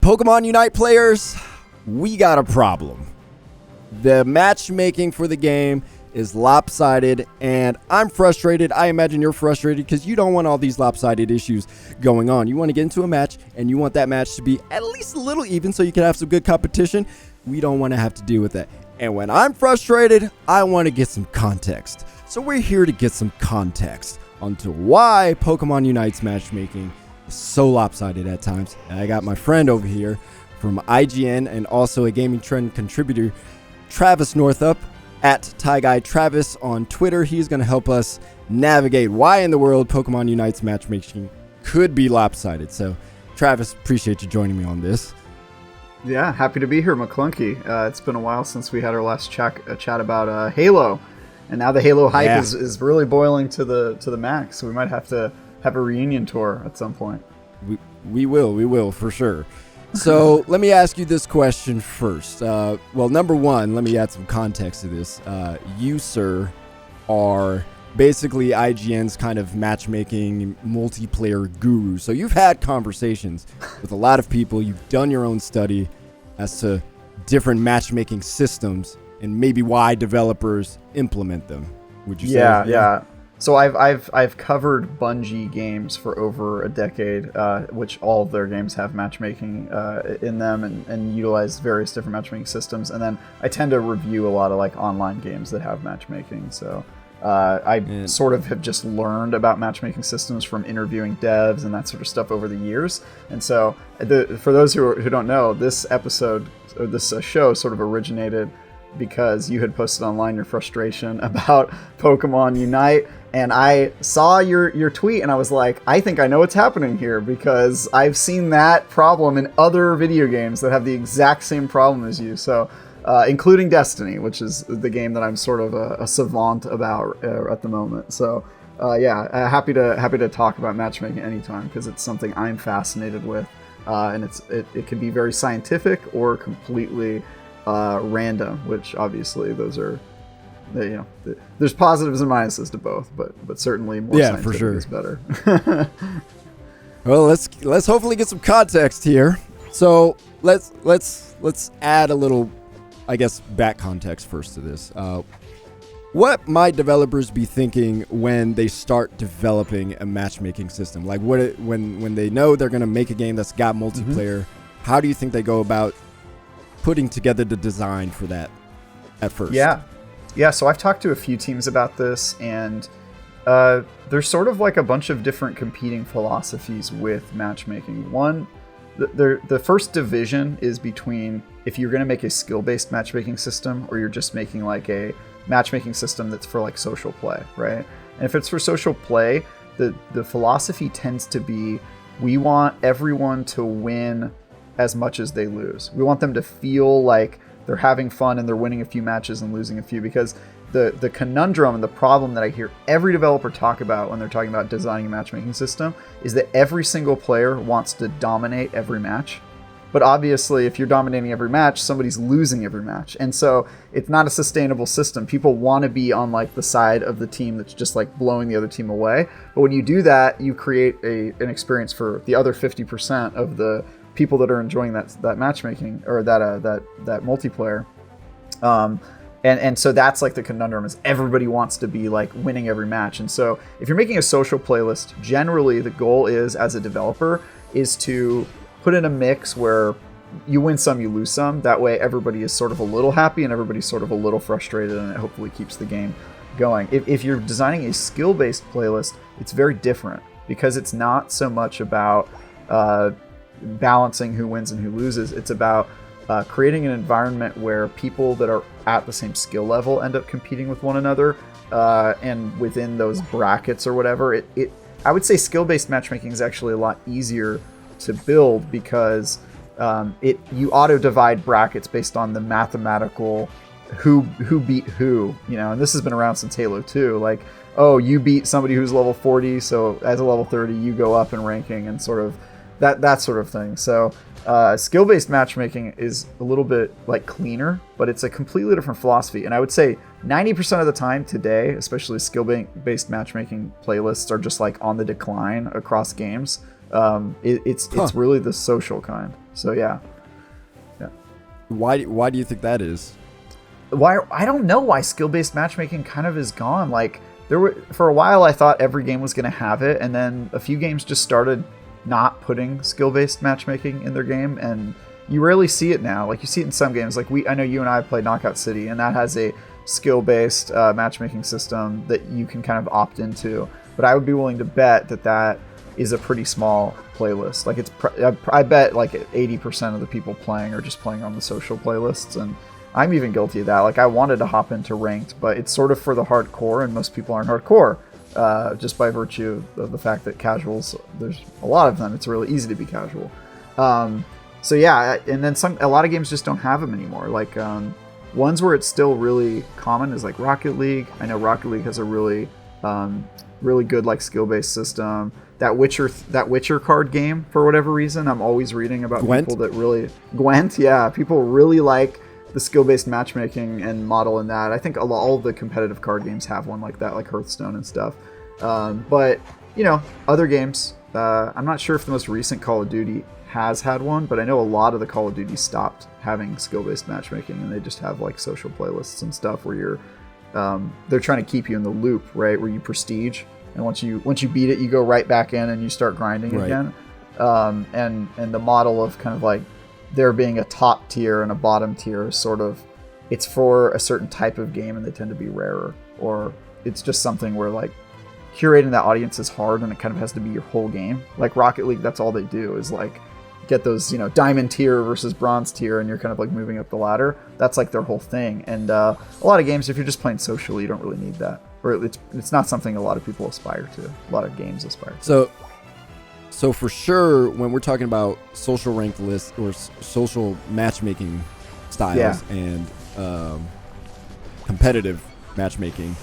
Pokemon Unite players, we got a problem. The matchmaking for the game is lopsided, and I'm frustrated. I imagine you're frustrated because you don't want all these lopsided issues going on. You want to get into a match, and you want that match to be at least a little even so you can have some good competition. We don't want to have to deal with that. And when I'm frustrated, I want to get some context. So we're here to get some context onto why Pokemon Unite's matchmaking is so lopsided at times. And I got my friend over here from IGN and also a Gaming Trend contributor, Travis Northup, at TieGuyTravis on Twitter. He's going to help us navigate why in the world Pokemon Unite's matchmaking could be lopsided. So, Travis, appreciate you joining me on this. Yeah, happy to be here, McClunky. It's been a while since we had our last chat about Halo, and now the Halo hype is really boiling to the max. So we might have to have a reunion tour at some point. We will for sure. So let me ask you this question first. Well, number one, let me add some context to this. You, sir, are basically IGN's kind of matchmaking multiplayer guru. So you've had conversations with a lot of people. You've done your own study as to different matchmaking systems and maybe why developers implement them. Would you say? Yeah. So I've covered Bungie games for over a decade, which all of their games have matchmaking in them and utilize various different matchmaking systems. And then I tend to review a lot of like online games that have matchmaking. So I sort of have just learned about matchmaking systems from interviewing devs and that sort of stuff over the years. And so for those who don't know, this episode or this show sort of originated because you had posted online your frustration about Pokemon Unite. And I saw your tweet and I was like, I think I know what's happening here because I've seen that problem in other video games that have the exact same problem as you. So, including Destiny, which is the game that I'm sort of a savant about at the moment. So, happy to talk about matchmaking anytime because it's something I'm fascinated with, and it can be very scientific or completely random, which obviously those are. There's positives and minuses to both, but certainly more scientific for sure is better. Well, let's hopefully get some context here. So let's add a little, I guess, back context first to this. What might developers be thinking when they start developing a matchmaking system? Like when they know they're going to make a game that's got multiplayer, how do you think they go about putting together the design for that at first? Yeah, so I've talked to a few teams about this, and there's sort of like a bunch of different competing philosophies with matchmaking. One, the first division is between if you're going to make a skill-based matchmaking system or you're just making like a matchmaking system that's for like social play, right? And if it's for social play, the philosophy tends to be we want everyone to win as much as they lose. We want them to feel like they're having fun and they're winning a few matches and losing a few, because the conundrum and the problem that I hear every developer talk about when they're talking about designing a matchmaking system is that every single player wants to dominate every match. But obviously, if you're dominating every match, somebody's losing every match. And so it's not a sustainable system. People want to be on like the side of the team that's just like blowing the other team away. But when you do that, you create an experience for the other 50% of the people that are enjoying that matchmaking or that multiplayer, and so that's like the conundrum is everybody wants to be like winning every match. And so if you're making a social playlist, generally the goal is as a developer is to put in a mix where you win some, you lose some. That way everybody is sort of a little happy and everybody's sort of a little frustrated, and it hopefully keeps the game going. If you're designing a skill-based playlist, it's very different because it's not so much about balancing who wins and who loses. It's about creating an environment where people that are at the same skill level end up competing with one another, and within those brackets or whatever. I would say skill-based matchmaking is actually a lot easier to build because you auto-divide brackets based on the mathematical who beat who, and this has been around since Halo 2. Like, oh, you beat somebody who's level 40, so as a level 30 you go up in ranking and sort of that sort of thing. So skill-based matchmaking is a little bit like cleaner, but it's a completely different philosophy. And I would say 90% of the time today, especially skill-based matchmaking playlists are just like on the decline across games. It's really the social kind. So yeah. Why do you think that is? Why, I don't know why skill-based matchmaking kind of is gone. Like, for a while I thought every game was going to have it, and then a few games just started not putting skill-based matchmaking in their game, and you rarely see it now. Like, you see it in some games. Like, I know you and I have played Knockout City, and that has a skill-based matchmaking system that you can kind of opt into. But I would be willing to bet that is a pretty small playlist. Like, I bet like 80% of the people playing are just playing on the social playlists, and I'm even guilty of that. Like, I wanted to hop into ranked, but it's sort of for the hardcore, and most people aren't hardcore, just by virtue of the fact that casuals, there's a lot of them. It's really easy to be casual. So yeah, and then a lot of games just don't have them anymore. Like, ones where it's still really common is like Rocket League. I know Rocket League has a really good like skill-based system. That Witcher card game, for whatever reason, I'm always reading about Gwent? people that really Gwent. Yeah, people really like the skill-based matchmaking and model in that. I think all of the competitive card games have one like that, like Hearthstone and stuff. But other games, I'm not sure if the most recent Call of Duty has had one, but I know a lot of the Call of Duty stopped having skill-based matchmaking, and they just have like social playlists and stuff where they're trying to keep you in the loop, right? Where you prestige, and once you beat it, you go right back in and you start grinding again. And the model of kind of like there being a top tier and a bottom tier is sort of, it's for a certain type of game, and they tend to be rarer, or it's just something where like curating that audience is hard, and it kind of has to be your whole game. Like Rocket League, that's all they do is like get those diamond tier versus bronze tier, and you're kind of like moving up the ladder. That's like their whole thing. And a lot of games, if you're just playing socially, you don't really need that, or it's not something a lot of people aspire to. A lot of games aspire to. So for sure, when we're talking about social ranked lists or social matchmaking styles and competitive matchmaking,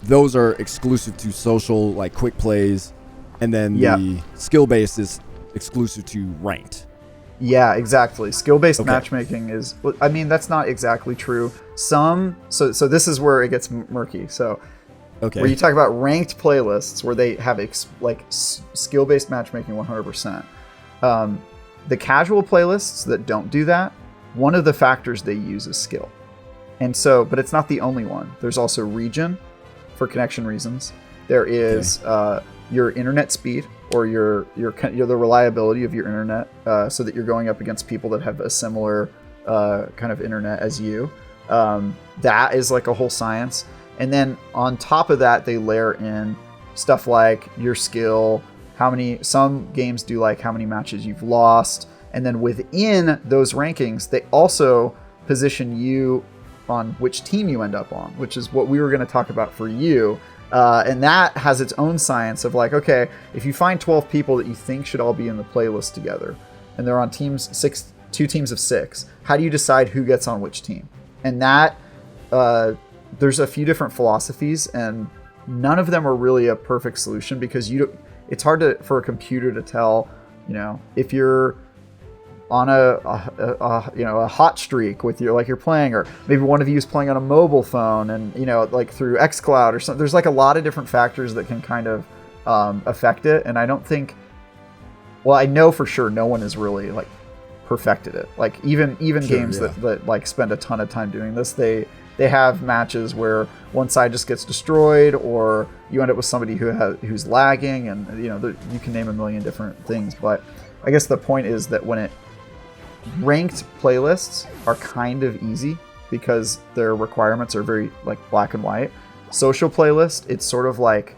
those are exclusive to social, like quick plays, and then the skill based is exclusive to ranked. Yeah, exactly. Skill-based matchmaking is, I mean, that's not exactly true. So this is where it gets murky. So where you talk about ranked playlists where they have skill-based matchmaking 100%. The casual playlists that don't do that, one of the factors they use is skill. And so, but it's not the only one. There's also region for connection reasons. There is your internet speed, or the reliability of your internet, so that you're going up against people that have a similar kind of internet as you. That is like a whole science. And then on top of that, they layer in stuff like your skill, some games do like how many matches you've lost. And then within those rankings, they also position you on which team you end up on, which is what we were going to talk about for you. And that has its own science of like, okay, if you find 12 people that you think should all be in the playlist together, and they're on two teams of 6, how do you decide who gets on which team? And that, there's a few different philosophies, and none of them are really a perfect solution, because it's hard for a computer to tell, if you're on a hot streak with you're playing, or maybe one of you is playing on a mobile phone, and like through xCloud or something. There's like a lot of different factors that can kind of affect it, and I don't think, I know for sure no one has really like perfected it. Like even games that like spend a ton of time doing this, they have matches where one side just gets destroyed, or you end up with somebody who's lagging, and you can name a million different things. But I guess the point is that ranked playlists are kind of easy because their requirements are very like black and white. Social playlist, it's sort of like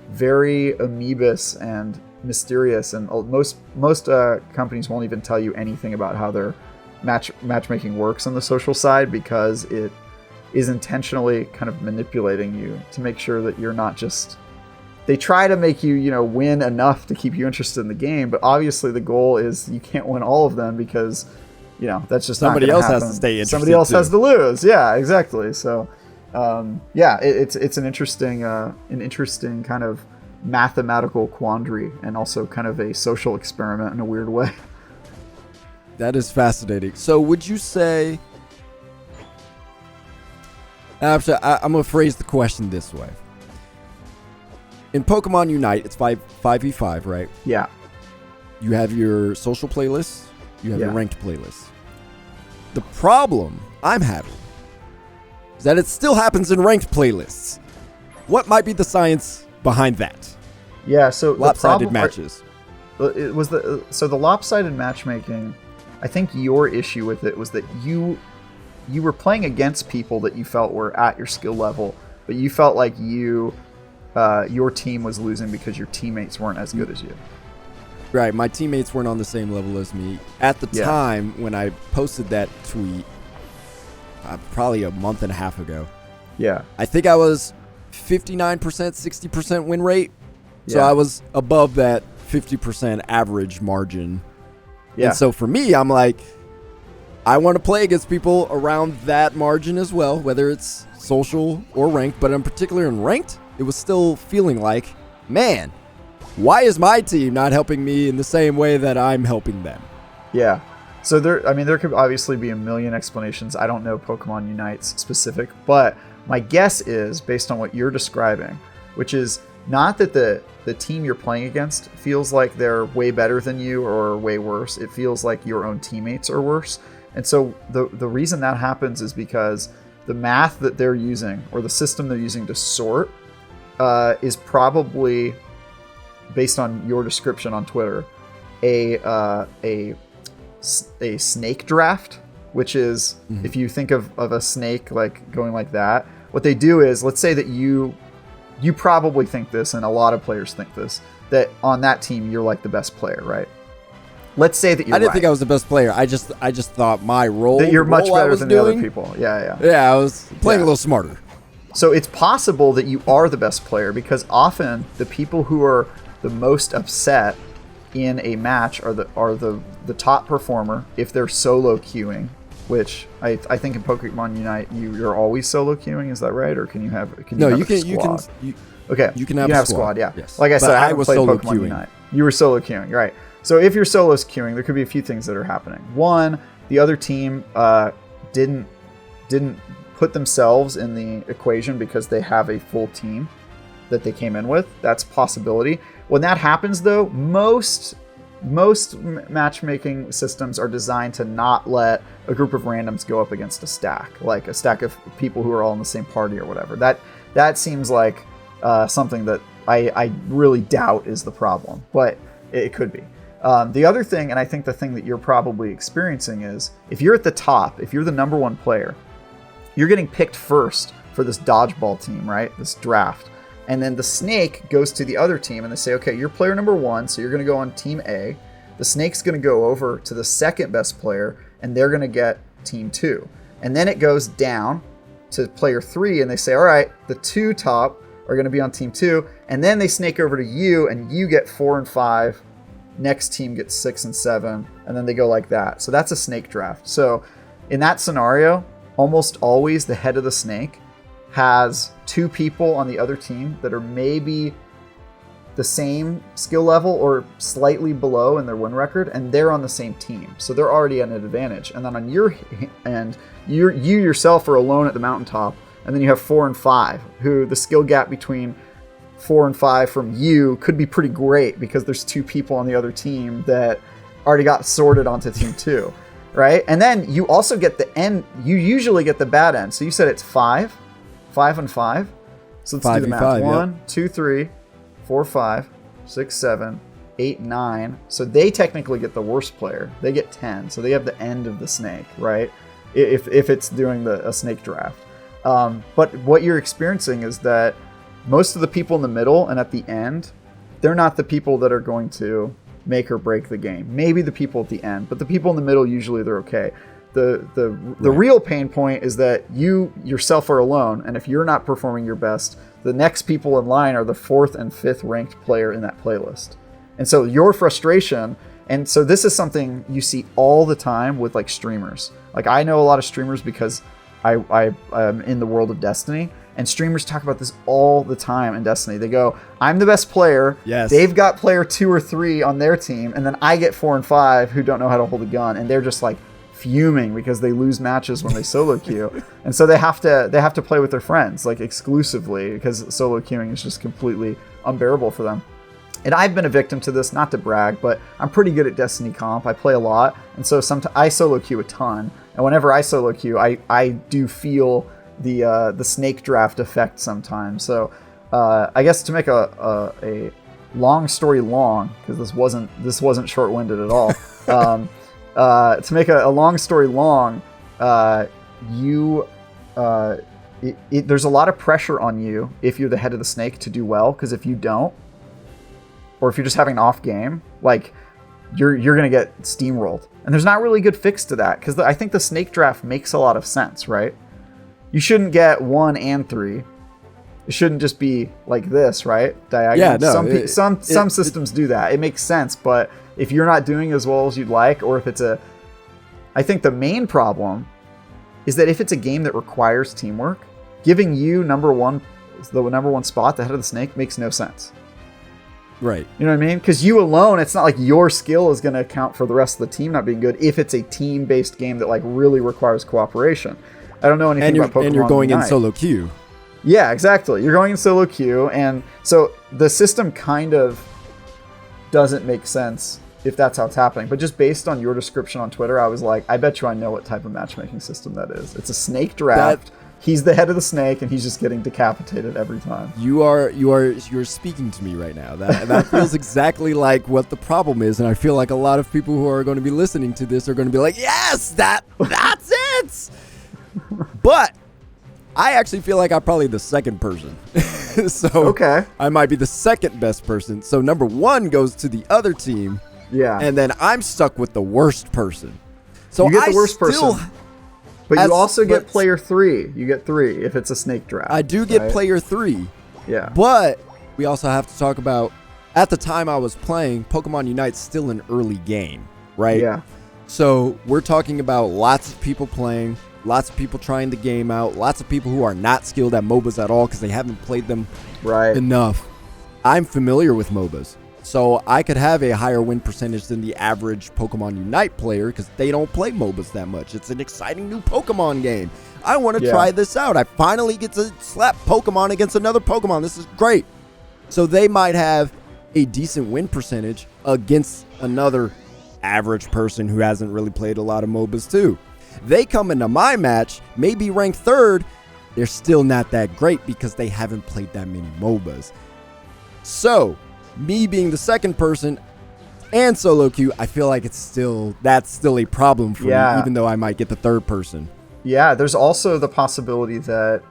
very amoebus and mysterious, and most companies won't even tell you anything about how their matchmaking works on the social side, because it is intentionally kind of manipulating you to make sure that you're not just, they try to make you, win enough to keep you interested in the game, but obviously the goal is you can't win all of them, because, that's just somebody not else happen. has to stay interested. Somebody else has to lose. Yeah, exactly. So, it's an interesting kind of mathematical quandary, and also kind of a social experiment in a weird way. That is fascinating. So would you say, actually, I'm going to phrase the question this way. In Pokemon Unite, it's 5v5, right? Yeah. You have your social playlists, you have your ranked playlist. The problem I'm having is that it still happens in ranked playlists. What might be the science behind that? Yeah, so lopsided matches. It was the lopsided matchmaking. I think your issue with it was that you were playing against people that you felt were at your skill level, but you felt like your team was losing because your teammates weren't as good as you. Right, my teammates weren't on the same level as me. At the time when I posted that tweet, probably a month and a half ago, I think I was 59%, 60% win rate. So I was above that 50% average margin. Yeah. And so for me, I'm like, I want to play against people around that margin as well, whether it's social or ranked. But in particular in ranked, it was still feeling like, man, why is my team not helping me in the same way that I'm helping them? Yeah. So there could obviously be a million explanations. I don't know Pokemon Unite's specific, but my guess is based on what you're describing, which is not that the team you're playing against feels like they're way better than you or way worse. It feels like your own teammates are worse. And so the reason that happens is because the math that they're using or the system they're using to sort is probably, based on your description on Twitter, a snake draft, which is if you think of a snake like going like that, what they do is, let's say that you probably think this, and a lot of players think this, that on that team you're like the best player, right? Let's say that you're I didn't think I was the best player. I just thought my role, that you're much better than the other people. Yeah, I was playing a little smarter. So it's possible that you are the best player, because often the people who are the most upset in a match are the top performer if they're solo queuing, which I think in Pokemon Unite you're always solo queuing. Is that right? Or can you have a squad? You can have a squad. Yeah. Yes. Like I said, I haven't played Pokemon Unite. You were solo queuing, right? So if you're solo queuing, there could be a few things that are happening. One, the other team didn't put themselves in the equation because they have a full team that they came in with. That's a possibility. When that happens, though, most matchmaking systems are designed to not let a group of randoms go up against a stack, like a stack of people who are all in the same party or whatever. That seems like something that I really doubt is the problem, but it could be. The other thing, and I think the thing that you're probably experiencing, is if you're at the top, if you're the number one player, you're getting picked first for this dodgeball team, right? This draft. And then the snake goes to the other team and they say, okay, you're player number one, so you're going to go on team A. The snake's going to go over to the second best player and they're going to get team 2. And then it goes down to player 3 and they say, all right, the 2 top are going to be on team 2. And then they snake over to you and you get 4 and 5. Next team gets 6 and 7. And then they go like that. So that's a snake draft. So in that scenario, almost always the head of the snake has 2 people on the other team that are maybe the same skill level or slightly below in their win record, and they're on the same team. So they're already at an advantage. And then on your end, you yourself are alone at the mountaintop, and then you have 4 and 5, who the skill gap between 4 and 5 from you could be pretty great because there's 2 people on the other team that already got sorted onto team 2, right? And then you also get the end, you usually get the bad end. So you said it's 5 and 5. So let's do the math. 1, 2, 3, 4, 5, 6, 7, 8, 9. So they technically get the worst player. They get 10. So they have the end of the snake, right? If it's doing a snake draft. But what you're experiencing is that most of the people in the middle and at the end, they're not the people that are going to make or break the game. Maybe the people at the end, but the people in the middle, usually they're okay. The real pain point is that you yourself are alone, and if you're not performing your best, the next people in line are the 4th and 5th ranked player in that playlist. And so your frustration, and so this is something you see all the time with like streamers. Like I know a lot of streamers because I'm in the world of Destiny, and streamers talk about this all the time in Destiny. They go, I'm the best player. Yes. They've got player 2 or 3 on their team, and then I get 4 and 5 who don't know how to hold a gun, and they're just like fuming because they lose matches when they solo queue. And so they have to play with their friends like exclusively because solo queuing is just completely unbearable for them. And I've been a victim to this, not to brag, but I'm pretty good at Destiny comp. I play a lot, and so sometimes I solo queue a ton. And whenever I solo queue, I do feel the snake draft effect sometimes. So I guess to make a long story long, because this wasn't short-winded at all. To make a long story long, there's a lot of pressure on you if you're the head of the snake to do well, because if you don't, or if you're just having an off game, like you're gonna get steamrolled. And there's not really a good fix to that, because I think the snake draft makes a lot of sense, right? You shouldn't get 1 and 3. It shouldn't just be like this, right? Diagonal. Yeah, no. Some systems do that. It makes sense, but if you're not doing as well as you'd like, or if I think the main problem is that if it's a game that requires teamwork, giving you the number one spot, the head of the snake, makes no sense. Right. You know what I mean? Because you alone, it's not like your skill is going to account for the rest of the team not being good if it's a team-based game that like really requires cooperation. I don't know anything about Pokemon. And you're going Unite. in solo queue. Yeah, exactly. You're going in solo queue, and so the system kind of doesn't make sense if that's how it's happening. But just based on your description on Twitter, I was like, I bet you I know what type of matchmaking system that is. It's a snake draft. He's the head of the snake, and he's just getting decapitated every time. You're speaking to me right now. That feels exactly like what the problem is, and I feel like a lot of people who are going to be listening to this are going to be like, yes, that's it. But I actually feel like I'm probably the second person. So okay, I might be the second best person. So number 1 goes to the other team. Yeah, and then I'm stuck with the worst person. So you get the worst person. But you also get player 3. You get 3 if it's a snake draft. I do get player 3. Yeah. But we also have to talk about, at the time I was playing, Pokemon Unite's still an early game, right? Yeah. So we're talking about lots of people playing, lots of people trying the game out, lots of people who are not skilled at MOBAs at all because they haven't played them enough. I'm familiar with MOBAs. So I could have a higher win percentage than the average Pokemon Unite player because they don't play MOBAs that much. It's an exciting new Pokemon game. I want to try this out. I finally get to slap Pokemon against another Pokemon. This is great. So they might have a decent win percentage against another average person who hasn't really played a lot of MOBAs too. They come into my match, maybe ranked 3rd. They're still not that great because they haven't played that many MOBAs. So me being the second person and solo queue, I feel like that's still a problem for me, even though I might get the 3rd person. Yeah, there's also the possibility that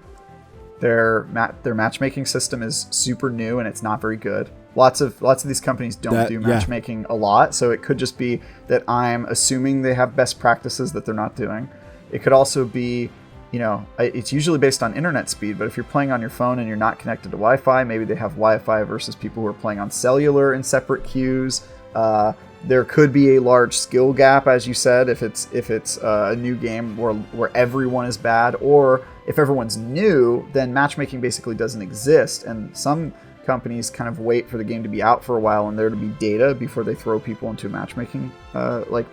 their matchmaking system is super new and it's not very good. Lots of these companies don't do matchmaking a lot, so it could just be that I'm assuming they have best practices that they're not doing. It could also be, it's usually based on internet speed, but if you're playing on your phone and you're not connected to Wi-Fi, maybe they have Wi-Fi versus people who are playing on cellular in separate queues. There could be a large skill gap, as you said, if it's a new game where everyone is bad, or if everyone's new, then matchmaking basically doesn't exist. And some companies kind of wait for the game to be out for a while and there to be data before they throw people into matchmaking, like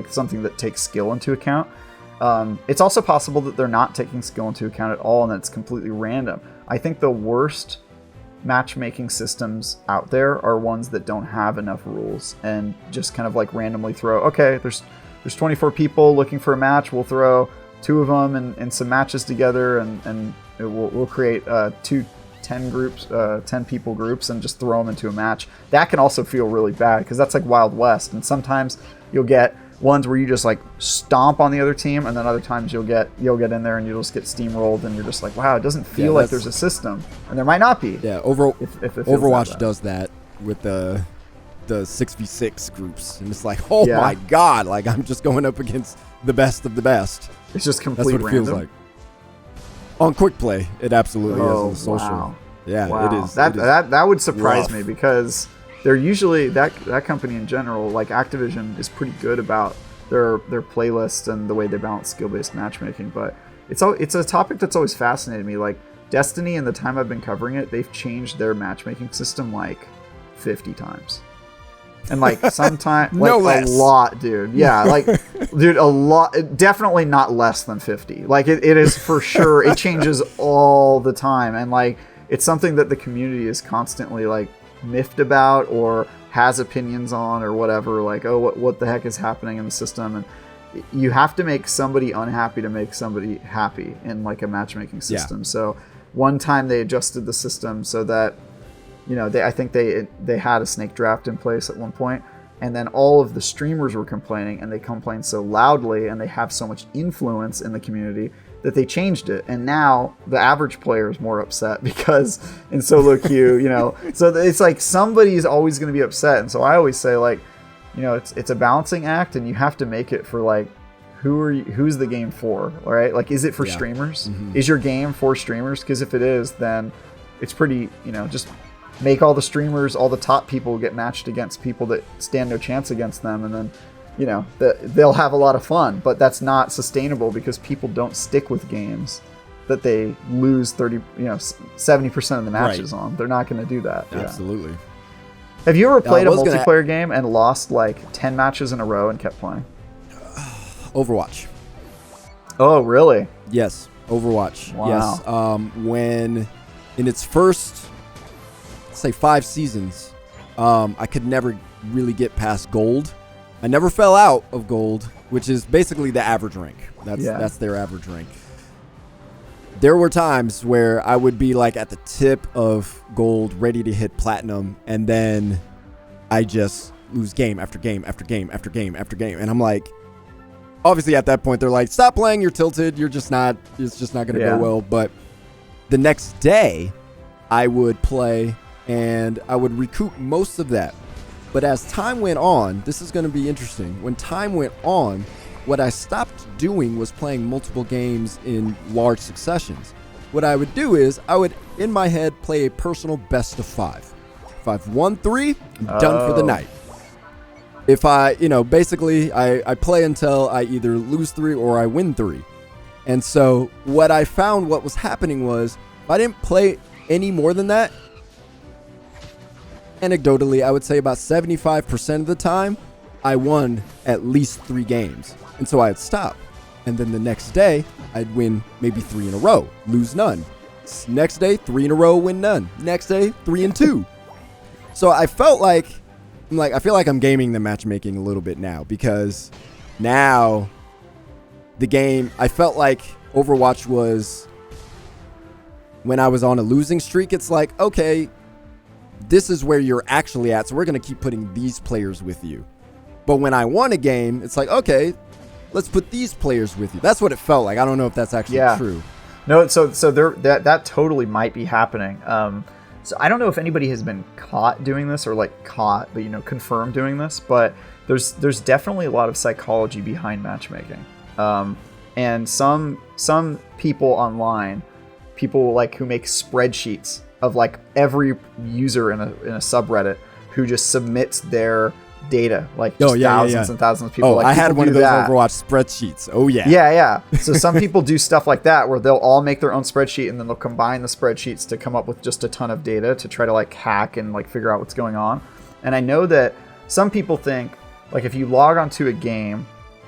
something that takes skill into account. It's also possible that they're not taking skill into account at all and that it's completely random. I think the worst matchmaking systems out there are ones that don't have enough rules and just kind of like randomly throw, okay, there's 24 people looking for a match, we'll throw 2 of them and some matches together and we'll create 10 people groups and just throw them into a match. That can also feel really bad because that's like Wild West, and sometimes you'll get ones where you just like stomp on the other team, and then other times you'll get in there and you'll just get steamrolled and you're just like, wow, it doesn't feel like there's a system, and there might not be. Yeah, Overwatch does that with the 6v6 groups, and it's like, oh my god, like I'm just going up against the best of the best. It's just complete That's what it feels like. On quick play, it absolutely is on social. Wow. Yeah, wow. it is. That would surprise rough. me because they're usually that company in general, like Activision, is pretty good about their playlists and the way they balance skill-based matchmaking. But it's a topic that's always fascinated me. Like Destiny, in the time I've been covering it, they've changed their matchmaking system like 50 times. And like sometimes no less. A lot, dude. Yeah, like dude, a lot. Definitely not less than 50. Like it is for sure. It changes all the time, and like it's something that the community is constantly like miffed about or has opinions on or whatever, like, oh, what the heck is happening in the system. And you have to make somebody unhappy to make somebody happy in like a matchmaking system. Yeah. So one time they adjusted the system so that, I think they had a snake draft in place at one point, and then all of the streamers were complaining, and they complained so loudly and they have so much influence in the community that they changed it. And now the average player is more upset because in solo queue, so it's like somebody's always going to be upset. And so I always say, like, it's a balancing act, and you have to make it for like, who's the game for, all right? Like, is it for streamers? Mm-hmm. Is your game for streamers? Because if it is, then it's pretty, just make all the streamers, all the top people get matched against people that stand no chance against them, and then they'll have a lot of fun. But that's not sustainable because people don't stick with games that they lose 70% of the matches on. They're not going to do that. Absolutely. Yeah. Have you ever played a multiplayer game and lost like 10 matches in a row and kept playing? Overwatch. Oh, really? Yes, Overwatch. Wow. Yes. When in its first, say, 5 seasons, I could never really get past gold. I never fell out of gold, which is basically the average rank. That's their average rank. There were times where I would be like at the tip of gold, ready to hit platinum, and then I just lose game after game after game after game after game. And I'm like, obviously at that point they're like, stop playing, you're tilted, it's just not going to go well. But the next day I would play and I would recoup most of that. But as time went on, this is going to be interesting. When time went on, what I stopped doing was playing multiple games in large successions. What I would do is I would, in my head, play a personal best of 5. If I've won 3, I'm done for the night. If I, basically I play until I either lose 3 or I win 3. And so what I found what was happening was if I didn't play any more than that, anecdotally, I would say about 75% of the time, I won at least 3 games. And so I'd stop. And then the next day, I'd win maybe 3 in a row, lose none. Next day, 3 in a row, win none. Next day, 3 and 2. So I felt like, I feel like I'm gaming the matchmaking a little bit now, because now the game, I felt like Overwatch was, when I was on a losing streak, it's like, okay, this is where you're actually at, so we're going to keep putting these players with you. But when I won a game, it's like, okay, let's put these players with you. That's what it felt like. I don't know if that's actually true. No, so there that totally might be happening. So I don't know if anybody has been caught doing this, or like caught, but confirmed doing this. But there's definitely a lot of psychology behind matchmaking. And some people online, people like who make spreadsheets of like every user in a subreddit who just submits their data, like thousands and thousands of people. Oh, like, I had one of those Overwatch spreadsheets. Oh yeah. Yeah. So some people do stuff like that where they'll all make their own spreadsheet, and then they'll combine the spreadsheets to come up with just a ton of data to try to like hack and like figure out what's going on. And I know that some people think like if you log onto a game,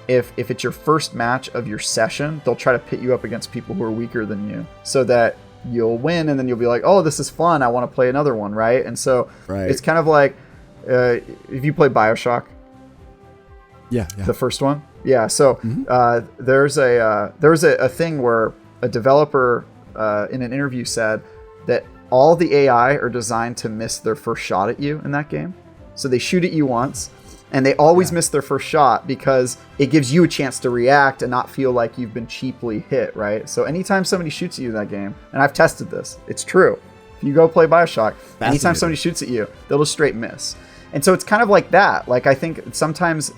if it's your first match of your session, they'll try to pit you up against people who are weaker than you so that you'll win, and then you'll be like, oh, this is fun, I want to play another one, right? And so it's kind of like if you play BioShock, the first one, so there's a thing where a developer in an interview said that all the AI are designed to miss their first shot at you in that game. So they shoot at you once, and they always miss their first shot because it gives you a chance to react and not feel like you've been cheaply hit, right? So anytime somebody shoots at you in that game, and I've tested this, it's true. If you go play BioShock, anytime somebody shoots at you, they'll just straight miss. And so it's kind of like that. Like I think sometimes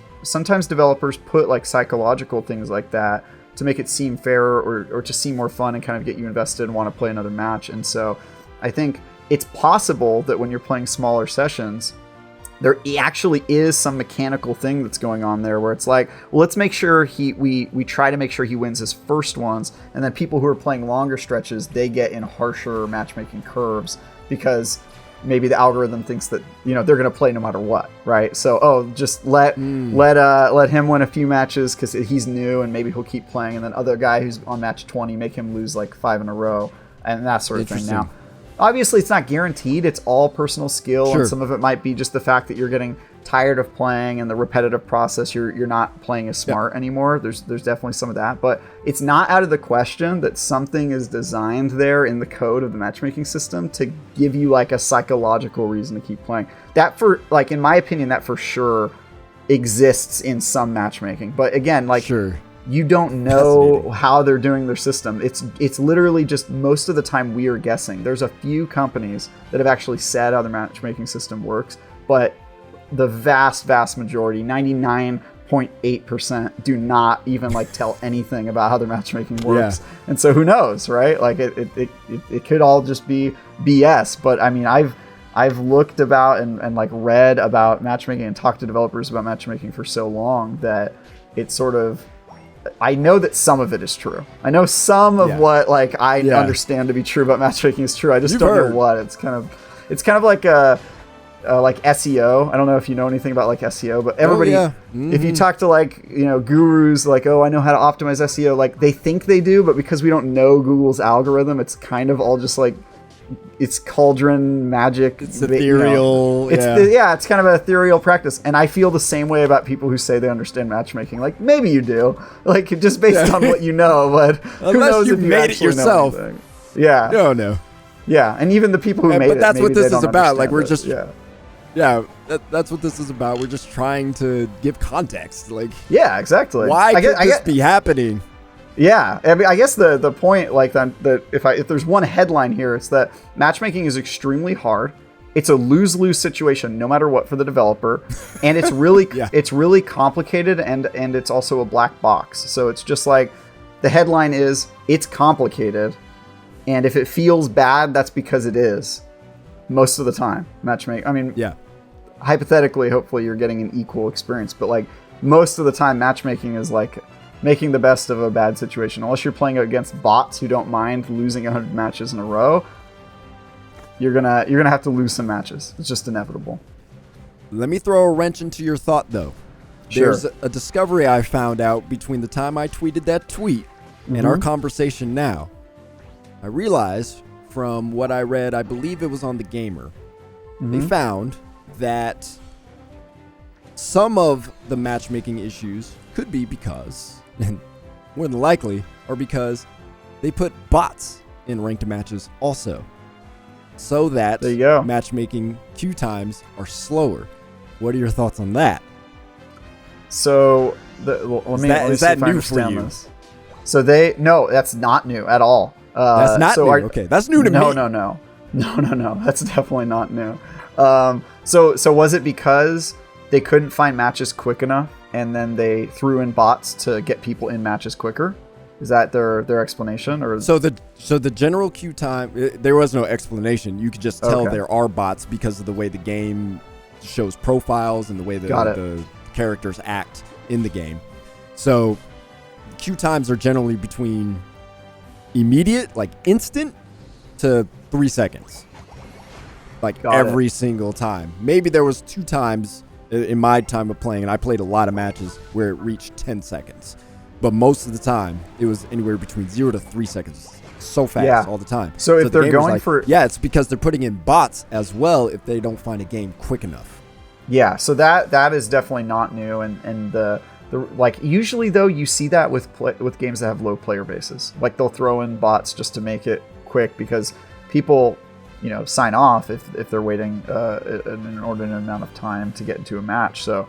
developers put like psychological things like that to make it seem fairer or to seem more fun and kind of get you invested and want to play another match. And so I think it's possible that when you're playing smaller sessions, there actually is some mechanical thing that's going on there where it's like, well, let's make sure we try to make sure he wins his first ones, and then people who are playing longer stretches, they get in harsher matchmaking curves because maybe the algorithm thinks that they're going to play no matter what, right? So just let him win a few matches because he's new and maybe he'll keep playing, and then other guy who's on match 20, make him lose like 5 in a row and that sort of thing. Now, Obviously, it's not guaranteed. It's all personal skill, Sure. and some of it might be just the fact that you're getting tired of playing and the repetitive process. You're not playing as smart anymore. There's definitely some of that, but it's not out of the question that something is designed there in the code of the matchmaking system to give you like a psychological reason to keep playing. That for like, in my opinion, that for sure exists in some matchmaking. But again, like, Sure. you don't know how they're doing their system. It's literally just most of the time we are guessing. There's a few companies that have actually said how their matchmaking system works, but the vast majority, 99.8%, do not even like tell anything about how their matchmaking works. Yeah. And so who knows, right? Like it could all just be BS. But I mean, I've looked about and like read about matchmaking and talked to developers about matchmaking for so long that it's sort of, I know that some of it is true. I know some of what like I understand to be true about matchmaking is true. I just don't know what. It's kind of like SEO. I don't know if you know anything about like SEO, but everybody, if you talk to like, you know, gurus like, oh, I know how to optimize SEO, like they think they do, but because we don't know Google's algorithm, it's kind of all just like, it's cauldron magic. It's ethereal. You know, it's kind of an ethereal practice. And I feel the same way about people who say they understand matchmaking. Like maybe you do, like just based on what you know, but who knows if you made it yourself. Yeah. No. Yeah. And even the people who made it. But that's what this is about. Like we're it. just, that's what this is about. We're just trying to give context. Like, yeah, exactly. Why could this be happening? Yeah, I mean, I guess the point, like, that if there's one headline here, it's that matchmaking is extremely hard. It's a lose-lose situation, no matter what, for the developer, and it's really it's really complicated, and it's also a black box. So it's just like the headline is it's complicated, and if it feels bad, that's because it is. Most of the time, matchmaking. I mean, hypothetically, hopefully, you're getting an equal experience, but like most of the time, matchmaking is like making the best of a bad situation. Unless you're playing against bots who don't mind losing 100 matches in a row, you're gonna have to lose some matches. It's just inevitable. Let me throw a wrench into your thought, though. Sure. There's a discovery I found out between the time I tweeted that tweet and our conversation now. I realized from what I read, I believe it was on The Gamer, they found that some of the matchmaking issues could be because, and more than likely, are because they put bots in ranked matches also, so that matchmaking queue times are slower. What are your thoughts on that? So, let me is that new for you? This. So no, that's not new at all. That's not new. Okay, that's new to me. No. That's definitely not new. So was it because they couldn't find matches quick enough, and then they threw in bots to get people in matches quicker? Is that their explanation? Or so the general queue time, there was no explanation. You could just tell there are bots because of the way the game shows profiles and the way the characters act in the game. So queue times are generally between immediate, like instant, to 3 seconds. Like every single time. Maybe there was 2 times in my time of playing, and I played a lot of matches where it reached 10 seconds. But most of the time, it was anywhere between 0 to 3 seconds. So fast all the time. So if they're going for... Yeah, it's because they're putting in bots as well if they don't find a game quick enough. Yeah, so that is definitely not new. And the like, usually, though, you see that with games that have low player bases. Like, they'll throw in bots just to make it quick because people... sign off if they're waiting an inordinate amount of time to get into a match. So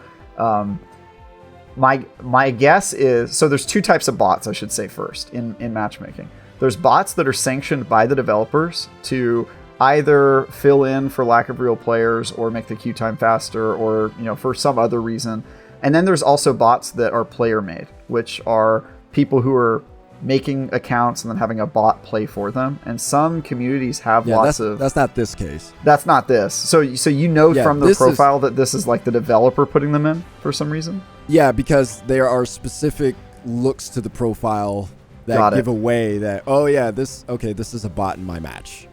my guess is, so there's 2 types of bots, I should say, first in matchmaking. There's bots that are sanctioned by the developers to either fill in for lack of real players or make the queue time faster or, for some other reason. And then there's also bots that are player made, which are people who are making accounts and then having a bot play for them. And some communities have lots of... That's not this case. That's not this. So from the profile that this is like the developer putting them in for some reason? Yeah, because there are specific looks to the profile that give away that, this is a bot in my match.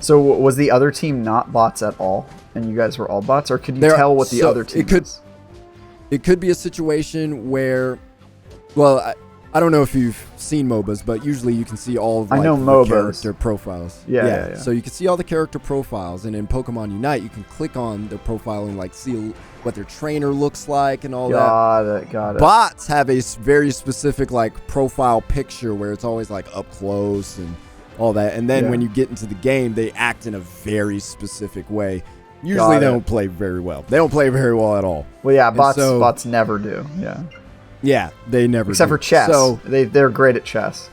So was the other team not bots at all? And you guys were all bots? Or could you tell what the other team is? It could be a situation where... Well, I don't know if you've seen MOBAs, but usually you can see all of I know the MOBAs. character profiles. Yeah. So you can see all the character profiles, and in Pokemon Unite, you can click on their profile and like see what their trainer looks like and all that. Got it. Bots have a very specific like profile picture where it's always like up close and all that. And then when you get into the game, they act in a very specific way. Usually they don't play very well. They don't play very well at all. Well, yeah, bots never do. Yeah. Yeah, they never except do. for chess. So they're great at chess.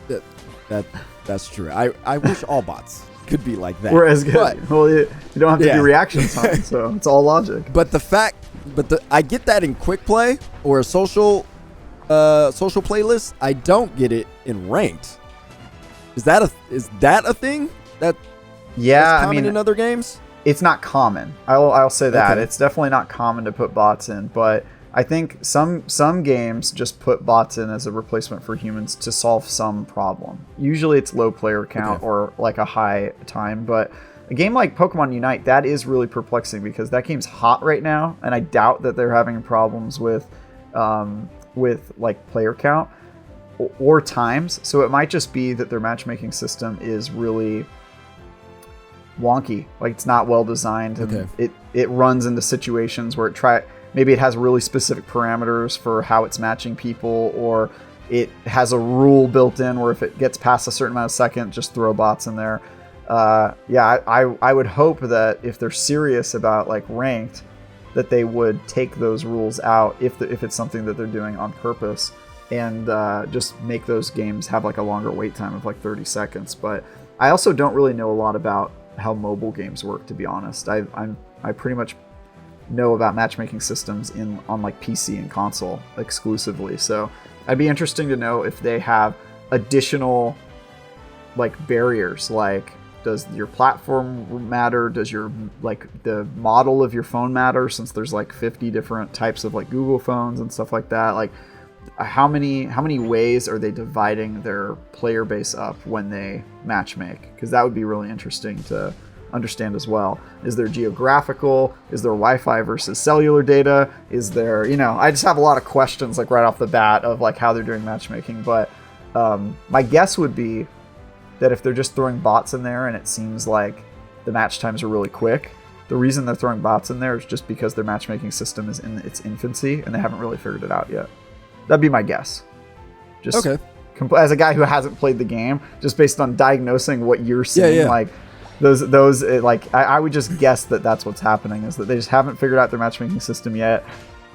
That's true. I wish all bots could be like that. We're as good. But, well, you don't have to do reaction time, so it's all logic. But I get that in quick play or a social playlist. I don't get it in ranked. Is that a thing that's common in other games? It's not common. I'll say that. Okay. It's definitely not common to put bots in, but I think some games just put bots in as a replacement for humans to solve some problem. Usually it's low player count or like a high time, but a game like Pokemon Unite, that is really perplexing because that game's hot right now, and I doubt that they're having problems with like player count or times. So it might just be that their matchmaking system is really wonky, like it's not well designed, and it runs into situations where maybe it has really specific parameters for how it's matching people, or it has a rule built in where if it gets past a certain amount of seconds, just throw bots in there. I would hope that if they're serious about like ranked, that they would take those rules out if it's something that they're doing on purpose, and just make those games have like a longer wait time of like 30 seconds. But I also don't really know a lot about how mobile games work, to be honest. I pretty much know about matchmaking systems on like PC and console exclusively. So I'd be interesting to know if they have additional like barriers, like does your platform matter? Does your like the model of your phone matter, since there's like 50 different types of like Google phones and stuff like that? Like how many ways are they dividing their player base up when they matchmake? Because that would be really interesting to understand as well. Is there geographical? Is there Wi-Fi versus cellular data? Is there, I just have a lot of questions like right off the bat of like how they're doing matchmaking. But my guess would be that if they're just throwing bots in there and it seems like the match times are really quick, the reason they're throwing bots in there is just because their matchmaking system is in its infancy and they haven't really figured it out yet. That'd be my guess. Just as a guy who hasn't played the game, just based on diagnosing what you're seeing, like those I would just guess that that's what's happening, is that they just haven't figured out their matchmaking system yet,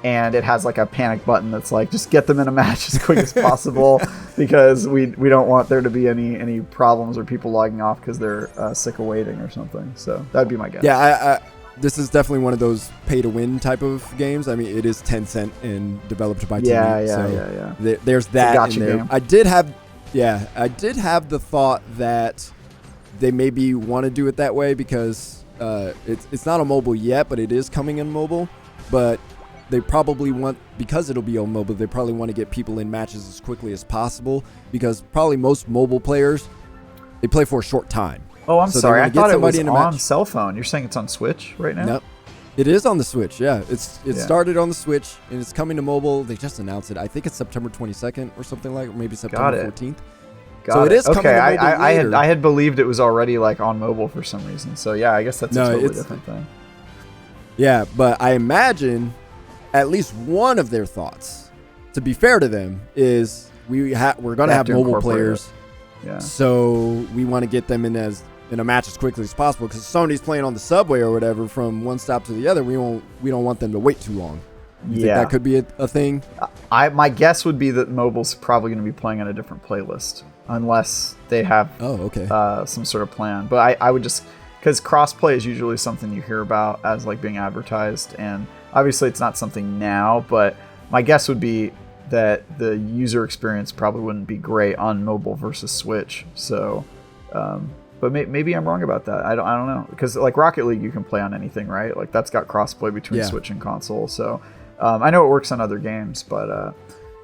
and it has like a panic button that's like, just get them in a match as quick as possible because we don't want there to be any problems or people logging off because they're sick of waiting or something. So that'd be my guess. Yeah, this is definitely one of those pay-to-win type of games. I mean, it is Tencent and developed by Yeah. There's that gotcha in there. Game. I did have the thought that they maybe want to do it that way because it's not on mobile yet, but it is coming in mobile. But they probably want, because it'll be on mobile, they probably want to get people in matches as quickly as possible, because probably most mobile players, they play for a short time. Oh, I'm sorry. I thought it was on cell phone. You're saying it's on Switch right now? Nope. It is on the Switch, yeah. It started on the Switch, and it's coming to mobile. They just announced it. I think it's September 22nd or something like, or maybe September 14th. So it is coming to mobile later. I had believed it was already like on mobile for some reason. So yeah, I guess that's a totally different thing. Yeah, but I imagine at least one of their thoughts, to be fair to them, is we're going to have mobile players. Yeah. So we want to get them in a match as quickly as possible, because if somebody's playing on the subway or whatever from one stop to the other, we don't want them to wait too long. You think that could be a thing? My guess would be that mobile's probably going to be playing on a different playlist, unless they have some sort of plan. But I would just, because crossplay is usually something you hear about as like being advertised, and obviously it's not something now, but my guess would be that the user experience probably wouldn't be great on mobile versus Switch. So but maybe I'm wrong about that. I don't know, because like Rocket League you can play on anything, right? Like that's got crossplay between Switch and console. So I know it works on other games, but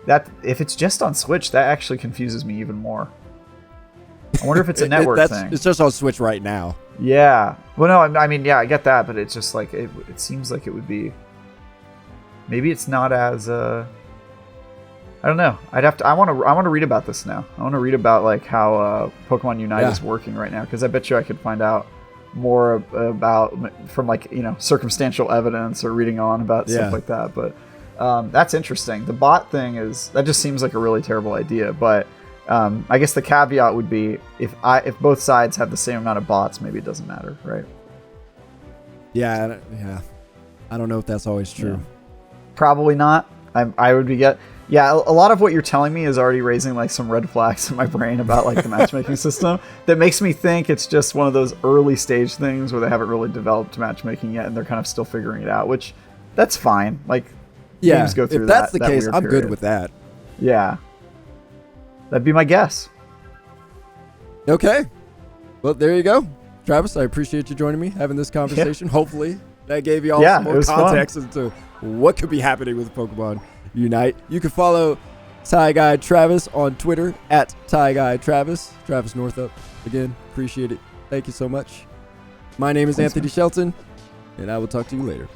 that if it's just on Switch, that actually confuses me even more. I wonder if it's a network thing. It's just on Switch right now. Yeah. Well, no, I mean, yeah, I get that, but it's just like it seems like it would be. Maybe it's not as. I I don't know. I want to read about this now. I want to read about like how Pokemon Unite is working right now, because I bet you I could find out more about from like, you know, circumstantial evidence or reading on about stuff like that. But that's interesting. The bot thing that just seems like a really terrible idea. But I guess the caveat would be if both sides have the same amount of bots, maybe it doesn't matter, right? Yeah. I don't know if that's always true. Yeah. Probably not. I would be a lot of what you're telling me is already raising like some red flags in my brain about like the matchmaking system that makes me think it's just one of those early stage things where they haven't really developed matchmaking yet and they're kind of still figuring it out, which that's fine. Like games go through if that's the that case, weird I'm period. good with that. Yeah. That'd be my guess. Okay. Well, there you go. Travis, I appreciate you joining me, having this conversation. Hopefully that gave you all some more context into what could be happening with Pokemon Unite. You can follow TieGuyTravis on Twitter at TieGuyTravis. Travis Northup. Again, appreciate it. Thank you so much. My name is Anthony Shelton, and I will talk to you later.